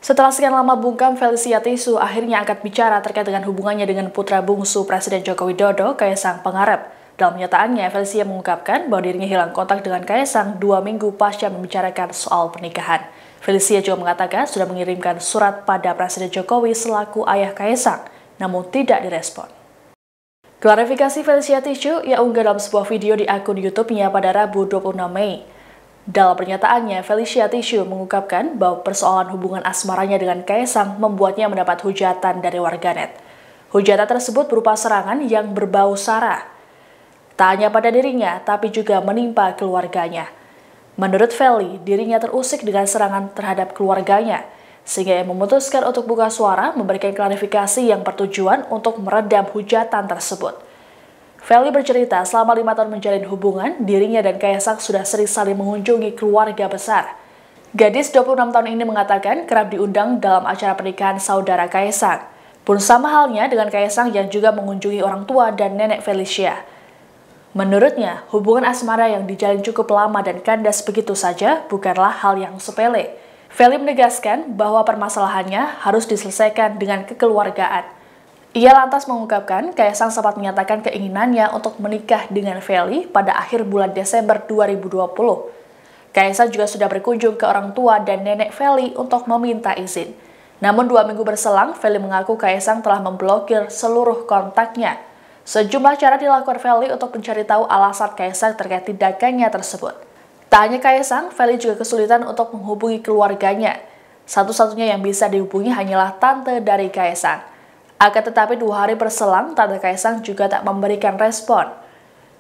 Setelah sekian lama bungkam, Felicia Tisu akhirnya angkat bicara terkait dengan hubungannya dengan putra bungsu Presiden Joko Widodo, Kaisang Pangarep. Dalam pernyataannya, Felicia mengungkapkan bahwa dirinya hilang kontak dengan Kaisang 2 minggu pasca membicarakan soal pernikahan. Felicia juga mengatakan sudah mengirimkan surat pada Presiden Jokowi selaku ayah Kaisang, namun tidak direspon. Klarifikasi Felicia Tisu ia unggah dalam sebuah video di akun YouTube-nya pada Rabu 26 Mei. Dalam pernyataannya, Felicia Tisu mengungkapkan bahwa persoalan hubungan asmaranya dengan Kaisang membuatnya mendapat hujatan dari warganet. Hujatan tersebut berupa serangan yang berbau sara. Tak hanya pada dirinya, tapi juga menimpa keluarganya. Menurut Feli, dirinya terusik dengan serangan terhadap keluarganya, sehingga ia memutuskan untuk buka suara memberikan klarifikasi yang bertujuan untuk meredam hujatan tersebut. Feli bercerita selama 5 tahun menjalin hubungan, dirinya dan Kaisang sudah sering saling mengunjungi keluarga besar. Gadis 26 tahun ini mengatakan kerap diundang dalam acara pernikahan saudara Kaisang. Pun sama halnya dengan Kaisang yang juga mengunjungi orang tua dan nenek Felicia. Menurutnya, hubungan asmara yang dijalin cukup lama dan kandas begitu saja bukanlah hal yang sepele. Feli menegaskan bahwa permasalahannya harus diselesaikan dengan kekeluargaan. Ia lantas mengungkapkan Kaisang sempat menyatakan keinginannya untuk menikah dengan Feli pada akhir bulan Desember 2020. Kaisang juga sudah berkunjung ke orang tua dan nenek Feli untuk meminta izin. Namun 2 minggu berselang, Feli mengaku Kaisang telah memblokir seluruh kontaknya. Sejumlah cara dilakukan Feli untuk mencari tahu alasan Kaisang terkait tindakannya tersebut. Tak hanya Kaisang, Feli juga kesulitan untuk menghubungi keluarganya. Satu-satunya yang bisa dihubungi hanyalah tante dari Kaisang. Akan tetapi 2 hari berselang, tante Kaisang juga tak memberikan respon.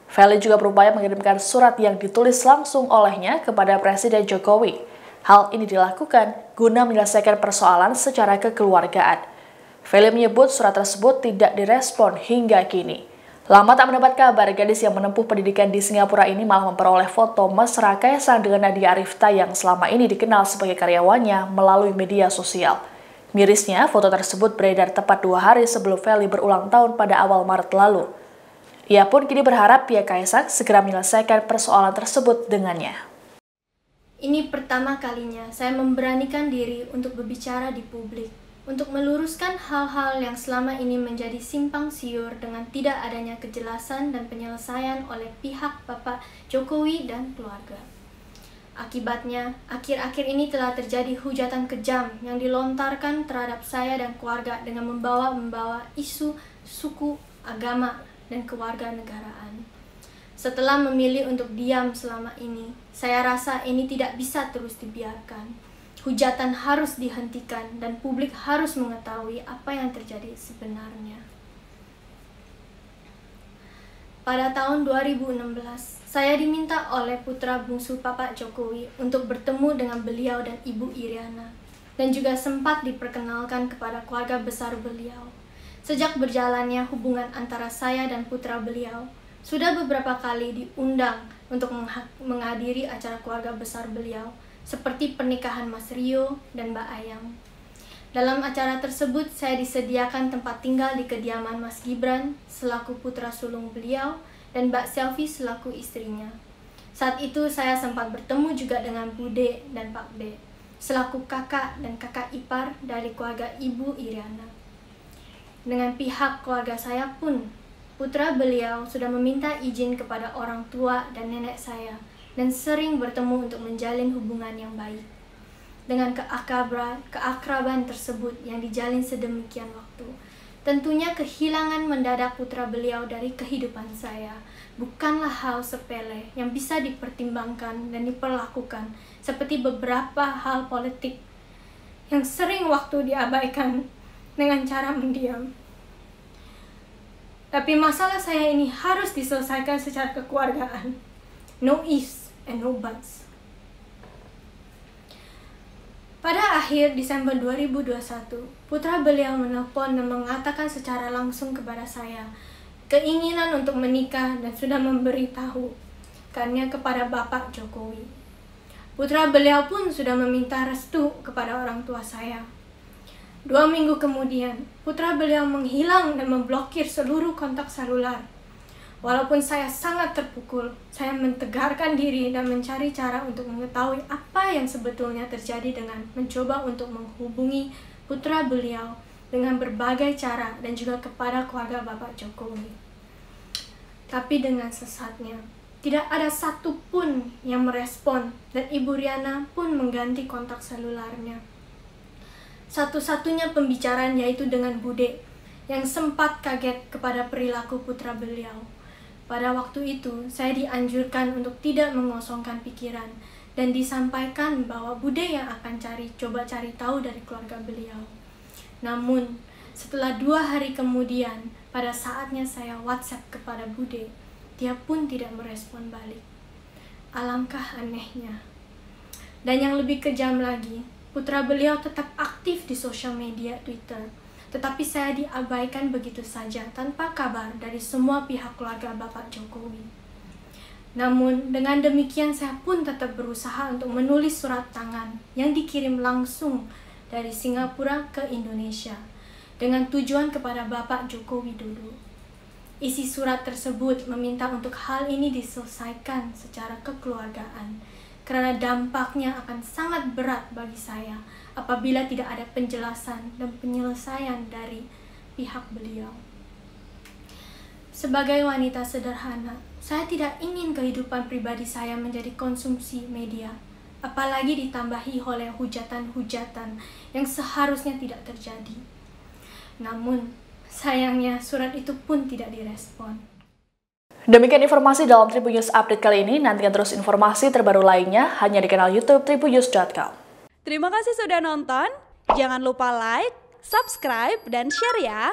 Feli juga berupaya mengirimkan surat yang ditulis langsung olehnya kepada Presiden Jokowi. Hal ini dilakukan guna menyelesaikan persoalan secara kekeluargaan. Feli menyebut surat tersebut tidak direspon hingga kini. Lama tak mendapat kabar, gadis yang menempuh pendidikan di Singapura ini malah memperoleh foto mesra Kaisang dengan Nadia Arifta yang selama ini dikenal sebagai karyawannya melalui media sosial. Mirisnya, foto tersebut beredar tepat 2 hari sebelum Feli berulang tahun pada awal Maret lalu. Ia pun kini berharap pihak Kaisang segera menyelesaikan persoalan tersebut dengannya. Ini pertama kalinya saya memberanikan diri untuk berbicara di publik, untuk meluruskan hal-hal yang selama ini menjadi simpang siur dengan tidak adanya kejelasan dan penyelesaian oleh pihak Bapak Jokowi dan keluarga. Akibatnya, akhir-akhir ini telah terjadi hujatan kejam yang dilontarkan terhadap saya dan keluarga dengan membawa isu suku, agama, dan kewarganegaraan. Setelah memilih untuk diam selama ini, saya rasa ini tidak bisa terus dibiarkan. Hujatan harus dihentikan dan publik harus mengetahui apa yang terjadi sebenarnya. Pada tahun 2016, saya diminta oleh putra bungsu Bapak Jokowi untuk bertemu dengan beliau dan Ibu Iriana, dan juga sempat diperkenalkan kepada keluarga besar beliau. Sejak berjalannya hubungan antara saya dan putra beliau, sudah beberapa kali diundang untuk menghadiri acara keluarga besar beliau, seperti pernikahan Mas Rio dan Mbak Ayang. Dalam acara tersebut, saya disediakan tempat tinggal di kediaman Mas Gibran selaku putra sulung beliau dan Mbak Selvi selaku istrinya. Saat itu saya sempat bertemu juga dengan Bude dan Pak B selaku kakak dan kakak ipar dari keluarga Ibu Iriana. Dengan pihak keluarga saya pun, putra beliau sudah meminta izin kepada orang tua dan nenek saya dan sering bertemu untuk menjalin hubungan yang baik. Dengan keakraban tersebut yang dijalin sedemikian waktu, tentunya kehilangan mendadak putra beliau dari kehidupan saya bukanlah hal sepele yang bisa dipertimbangkan dan diperlakukan seperti beberapa hal politik yang sering waktu diabaikan dengan cara mendiam. Tapi masalah saya ini harus diselesaikan secara kekeluargaan. No ifs and no buts. Pada akhir Desember 2021, putra beliau menelpon dan mengatakan secara langsung kepada saya keinginan untuk menikah dan sudah memberitahukannya kepada Bapak Jokowi. Putra beliau pun sudah meminta restu kepada orang tua saya. 2 minggu kemudian, putra beliau menghilang dan memblokir seluruh kontak seluler. Walaupun saya sangat terpukul, saya mentegarkan diri dan mencari cara untuk mengetahui apa yang sebetulnya terjadi dengan mencoba untuk menghubungi putra beliau dengan berbagai cara dan juga kepada keluarga Bapak Jokowi. Tapi dengan sesatnya, tidak ada satupun yang merespon dan Ibu Riana pun mengganti kontak selularnya. Satu-satunya pembicaraan yaitu dengan Bude yang sempat kaget kepada perilaku putra beliau. Pada waktu itu, saya dianjurkan untuk tidak mengosongkan pikiran dan disampaikan bahwa Bude yang akan coba cari tahu dari keluarga beliau. Namun, setelah 2 hari kemudian, pada saatnya saya WhatsApp kepada Bude, dia pun tidak merespon balik. Alangkah anehnya. Dan yang lebih kejam lagi, putra beliau tetap aktif di sosial media Twitter. Tetapi saya diabaikan begitu saja tanpa kabar dari semua pihak keluarga Bapak Jokowi. Namun dengan demikian saya pun tetap berusaha untuk menulis surat tangan yang dikirim langsung dari Singapura ke Indonesia dengan tujuan kepada Bapak Joko Widodo. Isi surat tersebut meminta untuk hal ini diselesaikan secara kekeluargaan karena dampaknya akan sangat berat bagi saya apabila tidak ada penjelasan dan penyelesaian dari pihak beliau. Sebagai wanita sederhana, saya tidak ingin kehidupan pribadi saya menjadi konsumsi media, apalagi ditambahi oleh hujatan-hujatan yang seharusnya tidak terjadi. Namun, sayangnya surat itu pun tidak direspon. Demikian informasi dalam Tribun News Update kali ini. Nantikan terus informasi terbaru lainnya hanya di kanal YouTube tribunnews.com. Terima kasih sudah nonton. Jangan lupa like, subscribe, dan share ya.